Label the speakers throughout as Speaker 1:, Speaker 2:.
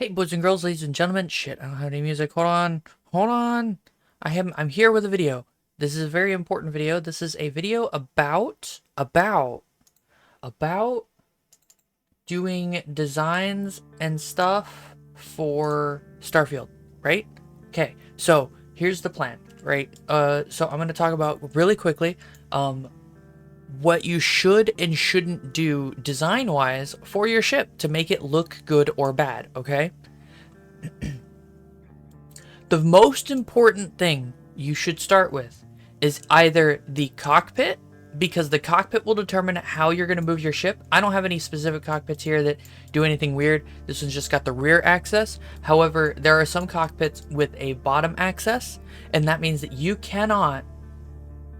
Speaker 1: Hey, boys and girls, ladies and gentlemen. Shit, I don't have any music. Hold on. Hold on. I'm here with a video. This is a very important video. This is a video about doing designs and stuff for Starfield, right? Okay. So, here's the plan, right? So I'm going to talk about really quickly what you should and shouldn't do design-wise for your ship to make it look good or bad, okay? The most important thing you should start with is either the cockpit, because the cockpit will determine how you're going to move your ship. I don't have any specific cockpits here that do anything weird. This one's just got the rear access. However, there are some cockpits with a bottom access, and that means that you cannot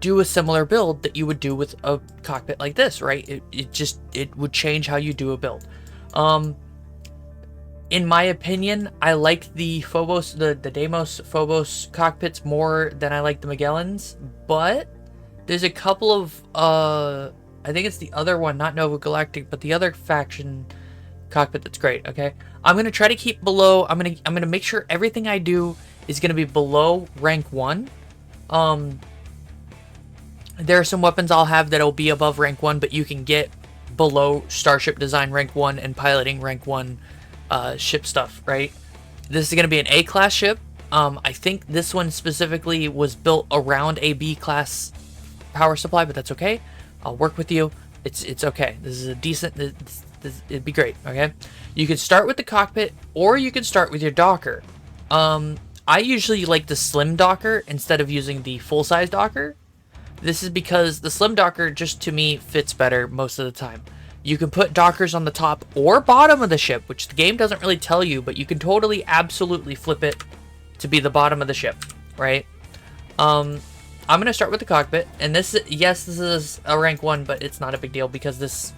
Speaker 1: do a similar build that you would do with a cockpit like this, right? It would change how you do a build. In my opinion, I like the Phobos, the Deimos Phobos cockpits more than I like the Magellans, but there's a couple of, I think it's the other one, not Nova Galactic, but the other faction cockpit that's great, okay? I'm going to try to keep below, I'm going to make sure everything I do is going to be below rank 1. There are some weapons I'll have that'll be above rank 1, but you can get below Starship Design rank 1 and piloting rank 1 ship stuff, right? This is going to be an A-class ship. I think this one specifically was built around a B-class power supply, but that's okay. I'll work with you. It's okay. This is a decent... it'd be great, okay? You can start with the cockpit, or you can start with your docker. I usually like the slim docker instead of using the full-size docker. This is because the slim docker, just to me, fits better most of the time. You can put dockers on the top or bottom of the ship, which the game doesn't really tell you, but you can totally, absolutely flip it to be the bottom of the ship, right? I'm going to start with the cockpit, and this, yes, this is a rank 1, but it's not a big deal because this,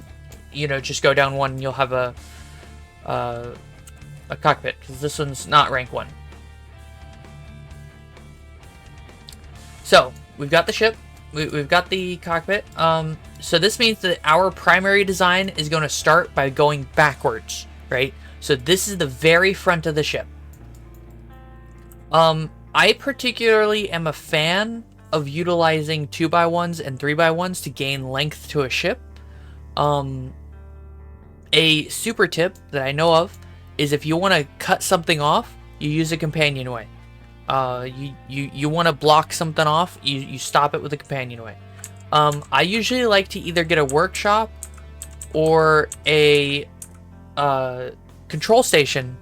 Speaker 1: you know, just go down 1 and you'll have a cockpit, because this one's not rank 1. So, we've got the ship. We've got the cockpit. So this means that our primary design is going to start by going backwards, right? So this is the very front of the ship. I particularly am a fan of utilizing 2x1s and 3x1s to gain length to a ship. A super tip that I know of is if you want to cut something off, you use a companionway. You want to block something off, you stop it with a companionway. I usually like to either get a workshop or a control station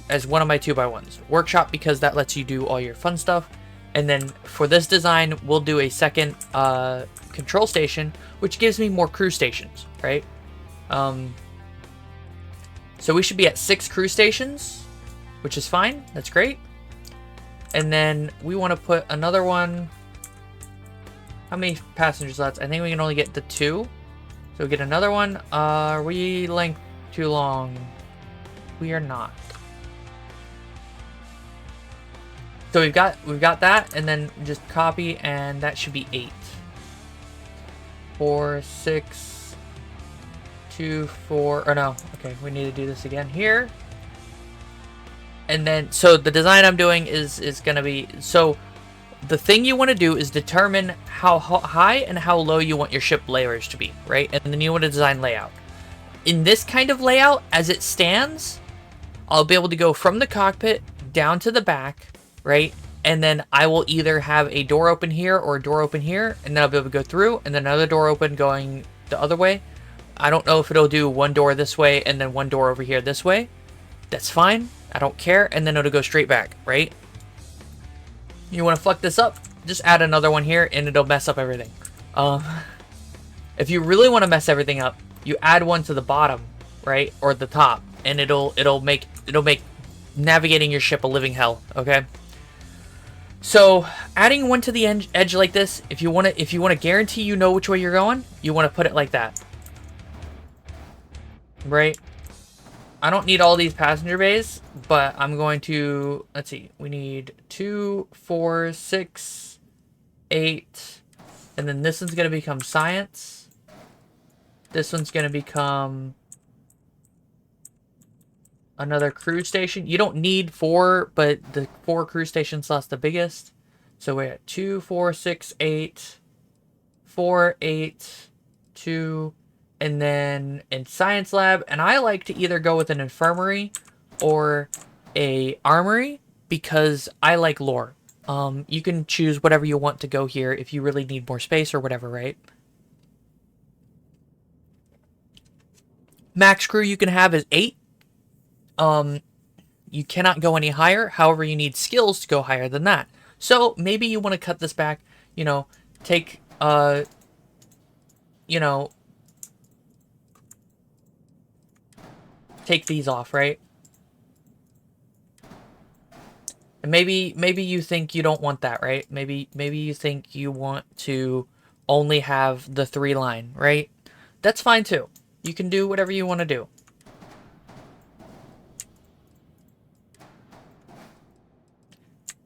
Speaker 1: as one of my 2x1s. Workshop because that lets you do all your fun stuff, and then for this design we'll do a second control station, which gives me more crew stations, right? So we should be at 6 crew stations, which is fine. That's great. And then we want to put another one. How many passenger slots? I think we can only get the 2. So we get another one. Are we length too long? We are not. So we've got that, and then just copy, and that should be 8. 4, 6, 2, 4. Or no. Okay, we need to do this again here. And then, so the design I'm doing is going to be, so the thing you want to do is determine how high and how low you want your ship layers to be, right? And then you want to design layout. In this kind of layout, as it stands, I'll be able to go from the cockpit down to the back, right? And then I will either have a door open here or a door open here, and then I'll be able to go through, and then another door open going the other way. I don't know if it'll do one door this way and then one door over here this way. That's fine. I don't care, and then it'll go straight back, right? You want to fuck this up? Just add another one here, and it'll mess up everything. If you really want to mess everything up, you add one to the bottom, right, or the top, and it'll make navigating your ship a living hell. Okay. So adding one to the edge like this, if you want to guarantee you know which way you're going, you want to put it like that, right? I don't need all these passenger bays, but I'm going to, let's see, we need 2, 4, 6, 8, and then this one's going to become science. This one's going to become another crew station. You don't need 4, but the 4 crew station slots the biggest. So we're at 2, 4, 6, 8, 4, 8, 2, and then in science lab. And I like to either go with an infirmary or a armory because I like lore. You can choose whatever you want to go here if you really need more space or whatever, right? Max crew you can have is 8. You cannot go any higher. However, you need skills to go higher than that. So maybe you want to cut this back, you know, take, you know, take these off, right? And maybe you think you don't want that, right? Maybe you think you want to only have the 3 line, right? That's fine too. You can do whatever you want to do.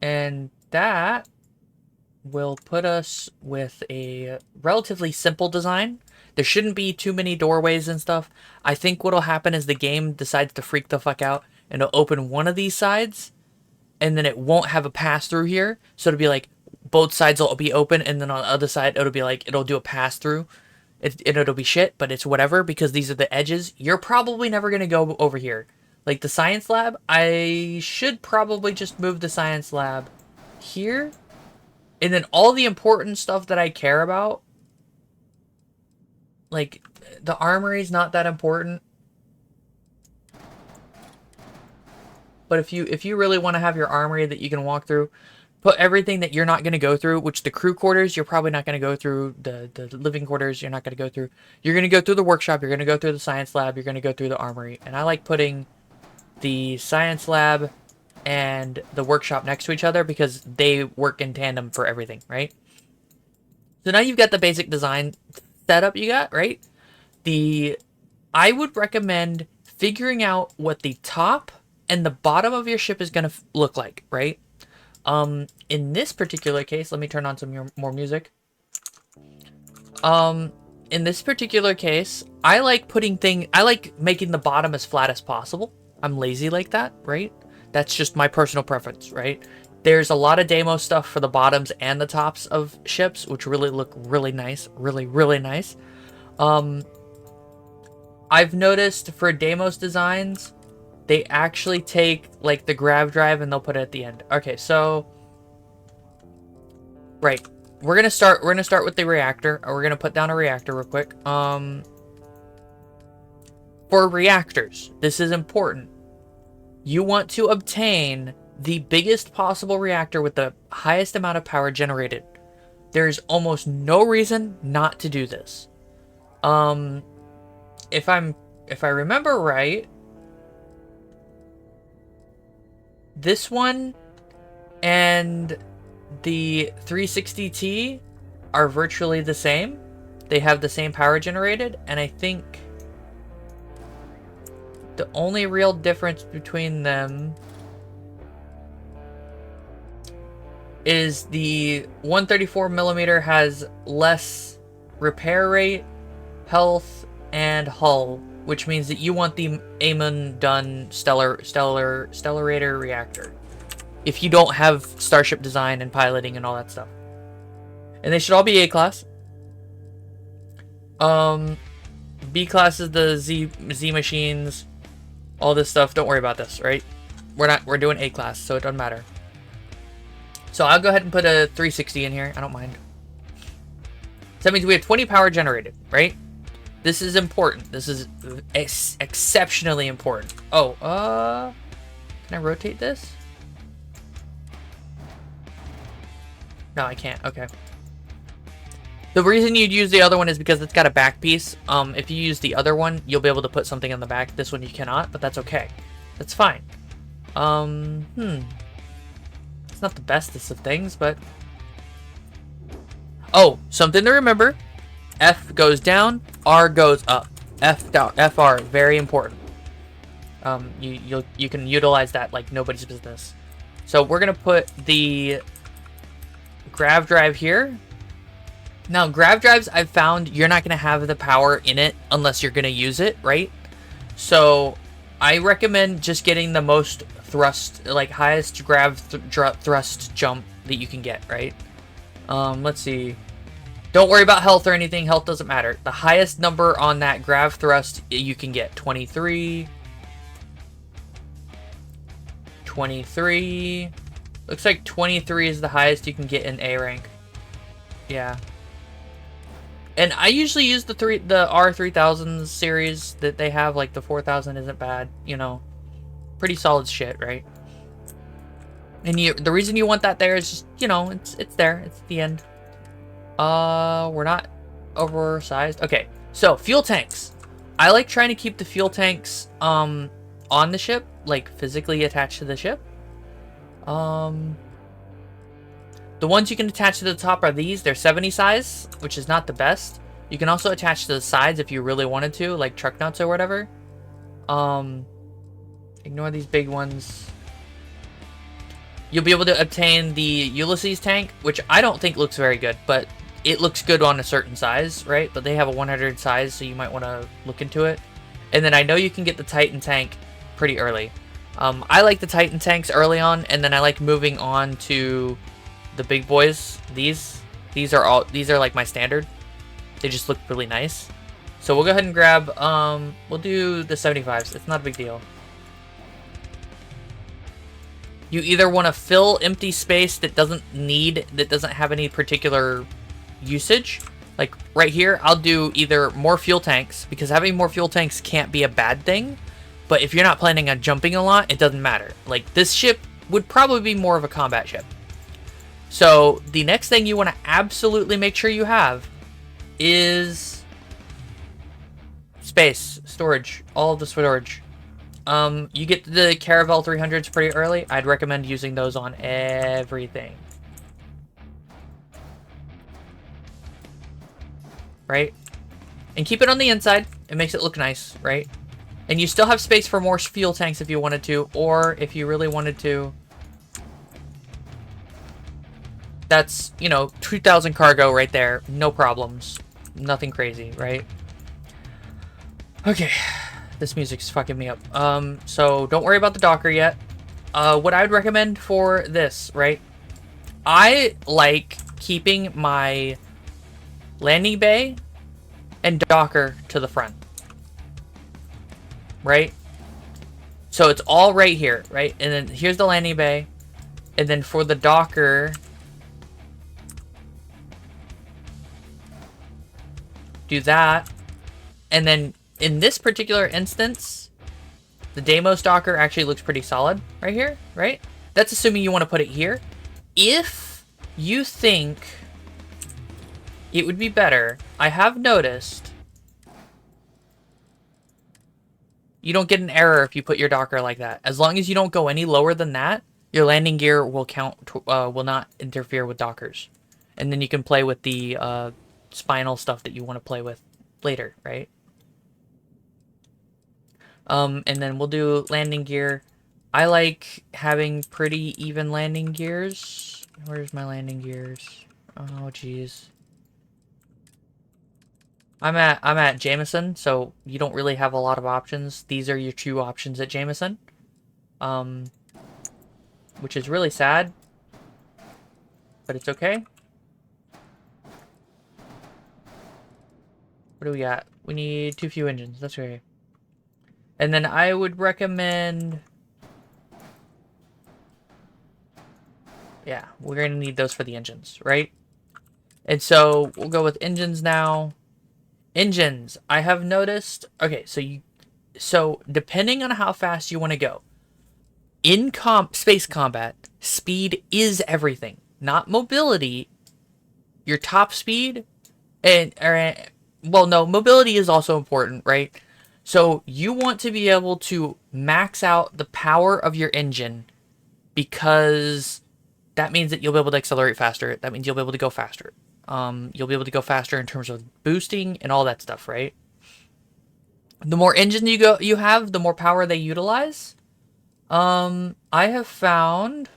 Speaker 1: And that will put us with a relatively simple design. There shouldn't be too many doorways and stuff. I think what'll happen is the game decides to freak the fuck out and it'll open one of these sides and then it won't have a pass through here. So it'll be like both sides will be open and then on the other side it'll be like it'll do a pass through. It'll be shit, but it's whatever because these are the edges. You're probably never going to go over here. Like the science lab, I should probably just move the science lab here. And then all the important stuff that I care about, like the armory is not that important. But if you really want to have your armory that you can walk through, put everything that you're not going to go through, which the crew quarters, you're probably not going to go through, the living quarters, you're not going to go through. You're going to go through the workshop, you're going to go through the science lab, you're going to go through the armory. And I like putting the science lab and the workshop next to each other because they work in tandem for everything, right? So now you've got the basic design setup you got, right? I would recommend figuring out what the top and the bottom of your ship is going to look like, right? In this particular case, let me turn on some more music. In this particular case, I like making the bottom as flat as possible. I'm lazy like that, right? That's just my personal preference, right? There's a lot of Deimos stuff for the bottoms and the tops of ships, which really look really nice, really, really nice. I've noticed for Deimos designs, they actually take like the grav drive and they'll put it at the end. Okay, so right, we're gonna start with the reactor. We're gonna put down a reactor real quick. For reactors, this is important. You want to obtain the biggest possible reactor with the highest amount of power generated. There's almost no reason not to do this. If I remember right, this one and the 360T are virtually the same. They have the same power generated, and I think the only real difference between them is the 134mm has less repair rate, health, and hull, which means that you want the Amon done Stellarator reactor if you don't have starship design and piloting and all that stuff. And they should all be A class. B class is the Z machines, all this stuff. Don't worry about this, right? We're doing A class, so it doesn't matter. So I'll go ahead and put a 360 in here. I don't mind. So that means we have 20 power generated, right? This is important. This is exceptionally important. Oh, can I rotate this? No, I can't. Okay. The reason you'd use the other one is because it's got a back piece. If you use the other one, you'll be able to put something on the back. This one you cannot, but that's okay. That's fine. It's not the bestest of things, but... Oh, something to remember. F goes down, R goes up. F down, FR, very important. You can utilize that like nobody's business. So we're gonna put the grav drive here. Now, grav drives, I've found you're not gonna have the power in it unless you're gonna use it, right? So I recommend just getting the most thrust, like highest grab thrust jump that you can get, right? Let's see. Don't worry about health or anything. Health doesn't matter. The highest number on that grav thrust you can get. 23. 23. Looks like 23 is the highest you can get in A rank. Yeah. And I usually use the R3000 series that they have. Like the 4000 isn't bad. You know, pretty solid shit, right? And the reason you want that there is just, you know, it's there. It's the end. We're not oversized. Okay, so fuel tanks. I like trying to keep the fuel tanks on the ship, like physically attached to the ship. The ones you can attach to the top are these. They're 70 size, which is not the best. You can also attach to the sides if you really wanted to, like truck nuts or whatever. Ignore these big ones. You'll be able to obtain the Ulysses tank, which I don't think looks very good, but it looks good on a certain size, right? But they have a 100 size, so you might want to look into it. And then I know you can get the Titan tank pretty early. I like the Titan tanks early on, and then I like moving on to the big boys. These are like my standard. They just look really nice. So we'll go ahead and grab, we'll do the 75s. It's not a big deal. You either want to fill empty space that doesn't have any particular usage. Like right here, I'll do either more fuel tanks, because having more fuel tanks can't be a bad thing. But if you're not planning on jumping a lot, it doesn't matter. Like this ship would probably be more of a combat ship. So the next thing you want to absolutely make sure you have is space, storage, all of the storage. You get the Caravel 300s pretty early. I'd recommend using those on everything. Right? And keep it on the inside. It makes it look nice, right? And you still have space for more fuel tanks if you wanted to, or if you really wanted to. That's, you know, 2,000 cargo right there. No problems. Nothing crazy, right? Okay. This music's fucking me up. So don't worry about the Docker yet. What I would recommend for this, right? I like keeping my landing bay and Docker to the front. Right? So it's all right here, right? And then here's the landing bay. And then for the Docker, do that. And then in this particular instance, the Deimos Docker actually looks pretty solid right here, right? That's assuming you want to put it here. If you think it would be better, I have noticed you don't get an error if you put your Docker like that. As long as you don't go any lower than that, your landing gear will will not interfere with Dockers. And then you can play with the spinal stuff that you want to play with later, right? And then we'll do landing gear. I like having pretty even landing gears. Where's my landing gears? Oh, jeez. I'm at Jameson, so you don't really have a lot of options. These are your two options at Jameson. Which is really sad. But it's okay. What do we got? We need too few engines. That's okay. And then I would recommend... Yeah, we're going to need those for the engines, right? And so we'll go with engines now. Engines, I have noticed... Okay, so depending on how fast you want to go, in space combat, speed is everything. Not mobility. Your top speed well, no, mobility is also important, right? So you want to be able to max out the power of your engine, because that means that you'll be able to accelerate faster. That means you'll be able to go faster. You'll be able to go faster in terms of boosting and all that stuff, right? The more engine you have, the more power they utilize. I have found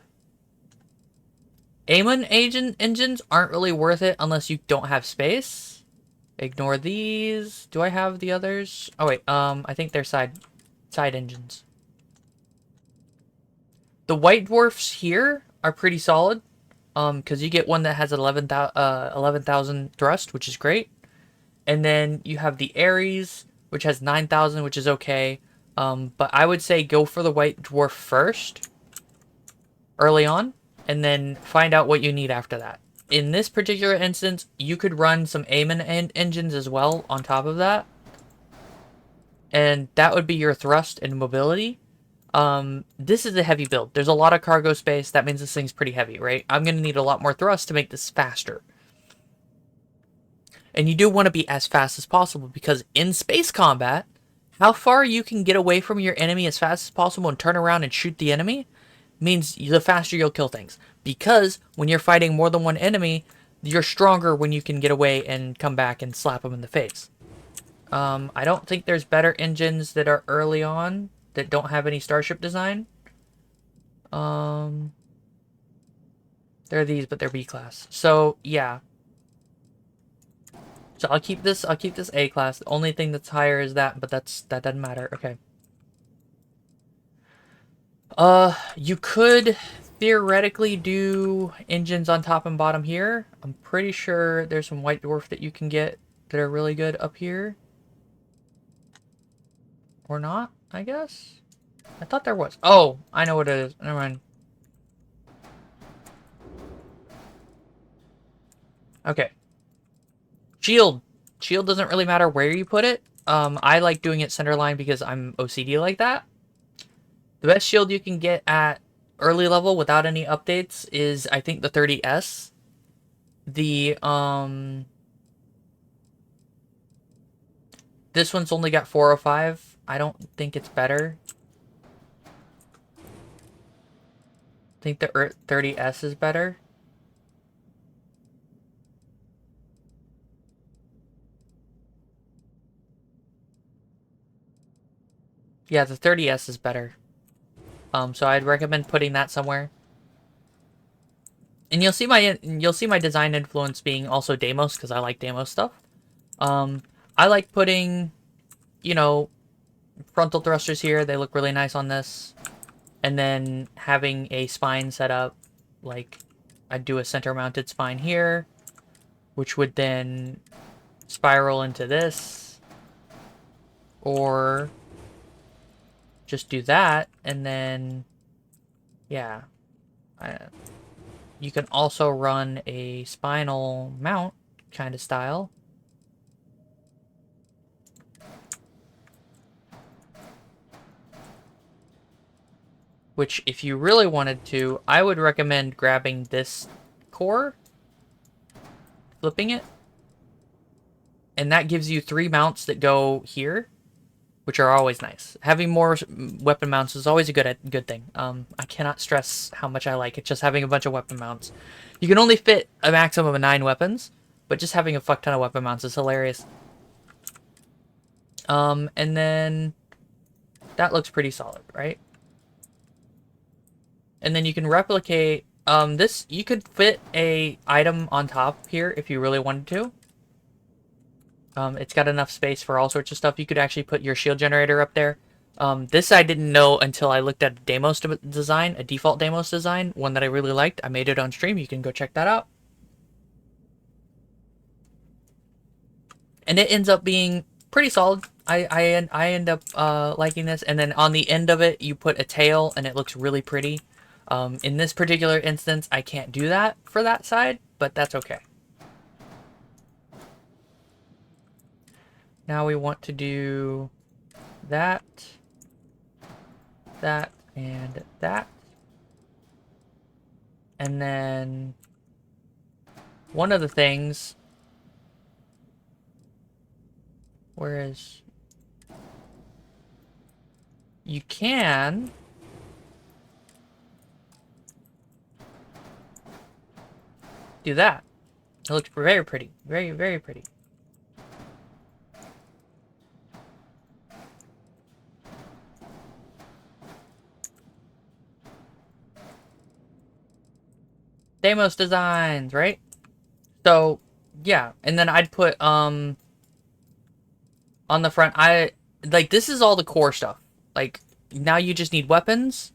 Speaker 1: Amon engines aren't really worth it unless you don't have space. Ignore these. Do I have the others? Oh wait, I think they're side. side engines. The white dwarfs here are pretty solid, because you get one that has 11,000 thrust, which is great. And then you have the Ares, which has 9,000, which is okay. But I would say go for the white dwarf first, early on, and then find out what you need after that. In this particular instance, you could run some Aemon engines as well on top of that. And that would be your thrust and mobility. This is a heavy build. There's a lot of cargo space. That means this thing's pretty heavy, right? I'm going to need a lot more thrust to make this faster. And you do want to be as fast as possible, because in space combat, how far you can get away from your enemy as fast as possible and turn around and shoot the enemy means the faster you'll kill things. Because when you're fighting more than one enemy, you're stronger when you can get away and come back and slap them in the face. I don't think there's better engines that are early on that don't have any starship design. They're these, but they're B class. So yeah. So I'll keep this A class. The only thing that's higher is that, but that doesn't matter. Okay. You could theoretically do engines on top and bottom here. I'm pretty sure there's some white dwarf that you can get that are really good up here. Or not, I guess. I thought there was. Oh, I know what it is. Never mind. Okay. Shield. Shield doesn't really matter where you put it. I like doing it centerline because I'm OCD like that. The best shield you can get at early level without any updates is, I think, the 30S. This one's only got 405. I don't think it's better. I think the 30S is better. Yeah, the 30S is better. So I'd recommend putting that somewhere. And you'll see my design influence being also Deimos, because I like Deimos stuff. I like putting, you know, frontal thrusters here. They look really nice on this. And then having a spine set up, like I'd do a center mounted spine here, which would then spiral into this, or just do that, and then, yeah, you can also run a spinal mount kind of style. Which, if you really wanted to, I would recommend grabbing this core, flipping it, and that gives you 3 mounts that go here, which are always nice. Having more weapon mounts is always a good thing. I cannot stress how much I like it, just having a bunch of weapon mounts. You can only fit a maximum of 9 weapons, but just having a fuck ton of weapon mounts is hilarious. And then that looks pretty solid, right? And then you can replicate this. You could fit a item on top here if you really wanted to. It's got enough space for all sorts of stuff. You could actually put your shield generator up there. This I didn't know until I looked at a Deimos design, a default Deimos design, one that I really liked. I made it on stream. You can go check that out. And it ends up being pretty solid. I end up liking this. And then on the end of it, you put a tail, and it looks really pretty. In this particular instance, I can't do that for that side, but that's okay. Now we want to do that, that, and that. And then one of the things, whereas you can do that. It looks very pretty. Very, very pretty. Deimos designs, right? So, yeah. And then I'd put, on the front, this is all the core stuff. Like, now you just need weapons.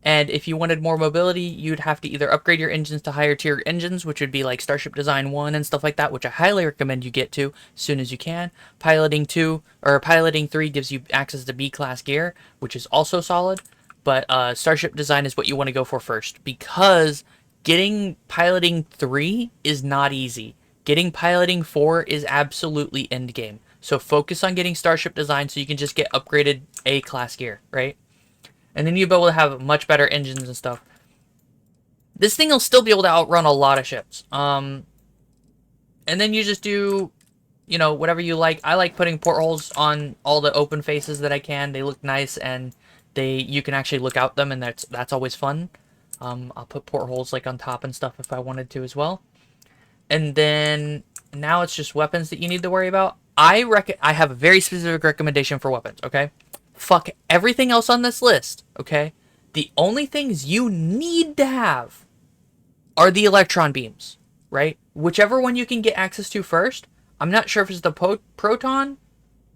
Speaker 1: And if you wanted more mobility, you'd have to either upgrade your engines to higher tier engines, which would be like Starship Design 1 and stuff like that, which I highly recommend you get to as soon as you can. Piloting 2 or Piloting 3 gives you access to B-class gear, which is also solid. But Starship Design is what you want to go for first, because getting Piloting 3 is not easy. Getting Piloting 4 is absolutely endgame. So focus on getting Starship Design so you can just get upgraded A-class gear, right? And then you'll be able to have much better engines and stuff. This thing will still be able to outrun a lot of ships. And then you just do, you know, whatever you like. I like putting portholes on all the open faces that I can. They look nice, and you can actually look out them, and that's always fun. I'll put portholes like on top and stuff if I wanted to as well. And then now it's just weapons that you need to worry about. I have a very specific recommendation for weapons, okay? Fuck everything else on this list, okay? The only things you need to have are the electron beams, right? Whichever one you can get access to first. I'm not sure if it's the proton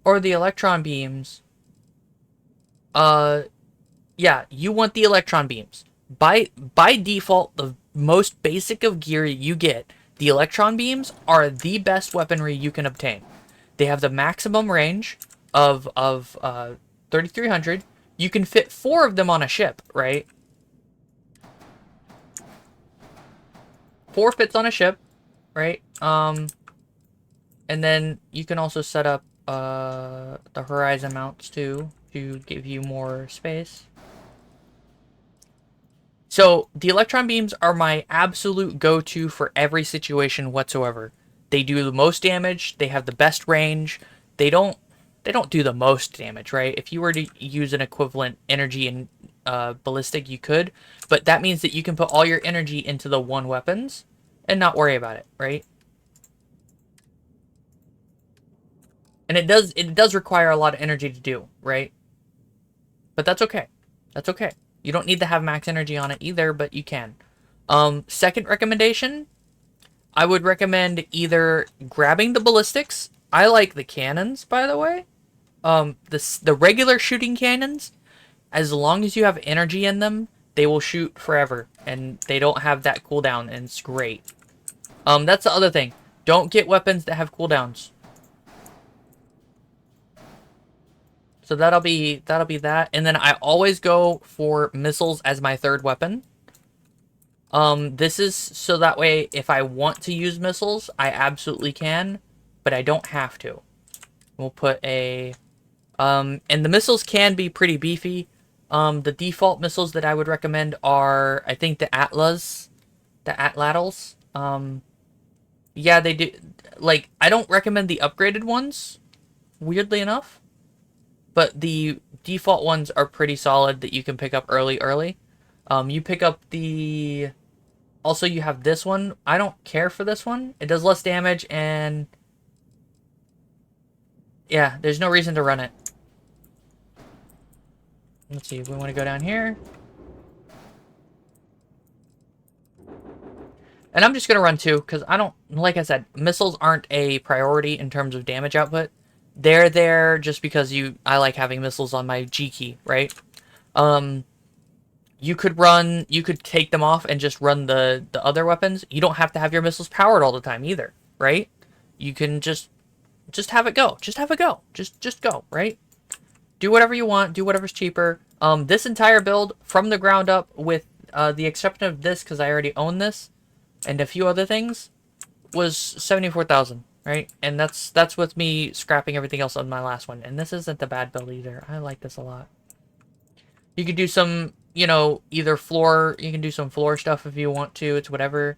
Speaker 1: or the electron beams. Yeah, you want the electron beams. By default, the most basic of gear you get, the electron beams are the best weaponry you can obtain. They have the maximum range of 3,300. You can fit 4 of them on a ship, right? 4 fits on a ship, right? And then you can also set up the horizon mounts too to give you more space. So the electron beams are my absolute go-to for every situation whatsoever. They do the most damage. They have the best range. They don't do the most damage, right? If you were to use an equivalent energy and ballistic, you could. But that means that you can put all your energy into the one weapons and not worry about it, right? And it does require a lot of energy to do, right? But that's okay. That's okay. You don't need to have max energy on it either, but you can. Second recommendation, I would recommend either grabbing the ballistics. I like the cannons, by the way. The regular shooting cannons, as long as you have energy in them, they will shoot forever, and they don't have that cooldown, and it's great. That's the other thing. Don't get weapons that have cooldowns. So that'll be that, and then I always go for missiles as my third weapon. This is so that way if I want to use missiles, I absolutely can, but I don't have to. We'll put a and the missiles can be pretty beefy. The default missiles that I would recommend are, I think, the Atlas, the Atlatls. Yeah, they do. Like, I don't recommend the upgraded ones, weirdly enough, but the default ones are pretty solid that you can pick up early. You pick up the. Also, you have this one. I don't care for this one. It does less damage, and yeah, there's no reason to run it. Let's see, if we want to go down here. And I'm just going to run 2, because I don't, like I said, missiles aren't a priority in terms of damage output. They're there just because I like having missiles on my G key, right? You could take them off and just run the other weapons. You don't have to have your missiles powered all the time either, right? You can just have it go. Just have it go. Just go, right? Do whatever you want. Do whatever's cheaper. This entire build from the ground up, with the exception of this, because I already own this, and a few other things, was 74,000, right? And that's with me scrapping everything else on my last one. And this isn't a bad build either. I like this a lot. You could do some, you know, either floor. You can do some floor stuff if you want to. It's whatever.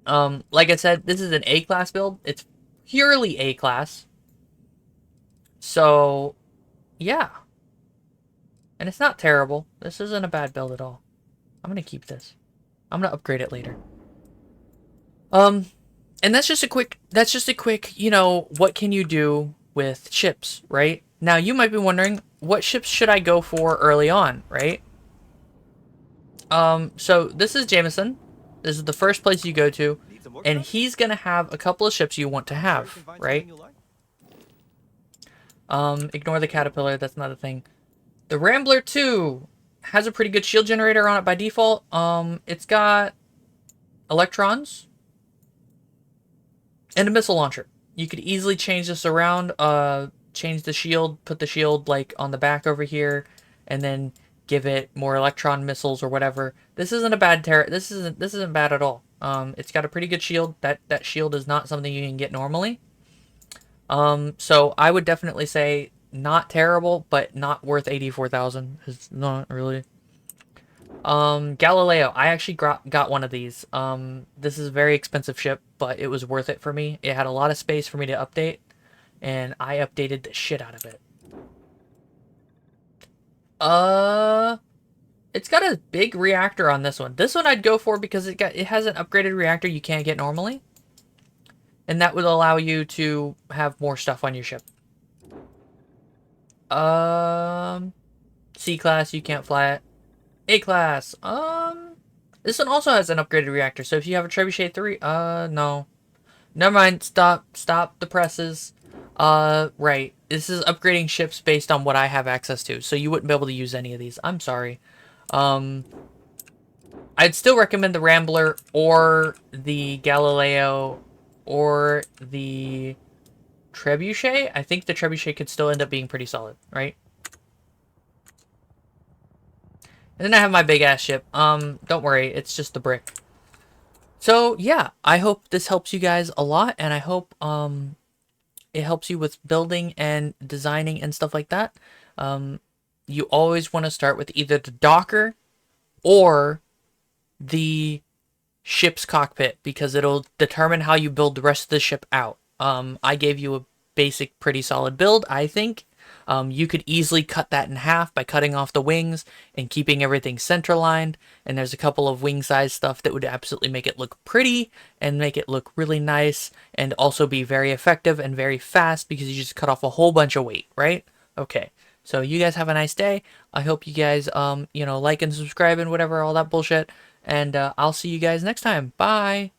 Speaker 1: Like I said, this is an A-class build. It's purely A-class. So, yeah. And it's not terrible. This isn't a bad build at all. I'm going to keep this. I'm going to upgrade it later. And that's just a quick, you know, what can you do with ships, right? Now, you might be wondering, what ships should I go for early on, right? So this is Jameson. This is the first place you go to, and he's going to have a couple of ships you want to have, right? Ignore the caterpillar, that's not a thing. The Rambler 2 has a pretty good shield generator on it by default. It's got electrons and a missile launcher. You could easily change this around, change the shield, put the shield like on the back over here, and then give it more electron missiles or whatever. This isn't a bad this isn't bad at all. It's got a pretty good shield. That shield is not something you can get normally. So I would definitely say not terrible, but not worth 84,000. It's not really. Galileo. I actually got one of these. This is a very expensive ship, but it was worth it for me. It had a lot of space for me to update, and I updated the shit out of it. It's got a big reactor on this one. This one I'd go for because it has an upgraded reactor you can't get normally. And that would allow you to have more stuff on your ship. C class, you can't fly it. A class, this one also has an upgraded reactor. So if you have a Trebuchet 3, no. Never mind, stop the presses. Right. This is upgrading ships based on what I have access to. So you wouldn't be able to use any of these. I'm sorry. I'd still recommend the Rambler or the Galileo or the Trebuchet. I think the Trebuchet could still end up being pretty solid, right? And then I have my big ass ship. Don't worry, it's just the brick. So yeah, I hope this helps you guys a lot, and I hope it helps you with building and designing and stuff like that. You always want to start with either the Docker or the ship's cockpit, because it'll determine how you build the rest of the ship out. I gave you a basic, pretty solid build, I think. You could easily cut that in half by cutting off the wings and keeping everything center-lined. And there's a couple of wing size stuff that would absolutely make it look pretty and make it look really nice and also be very effective and very fast because you just cut off a whole bunch of weight, right? Okay. So you guys have a nice day. I hope you guys, like and subscribe and whatever, all that bullshit. And I'll see you guys next time. Bye.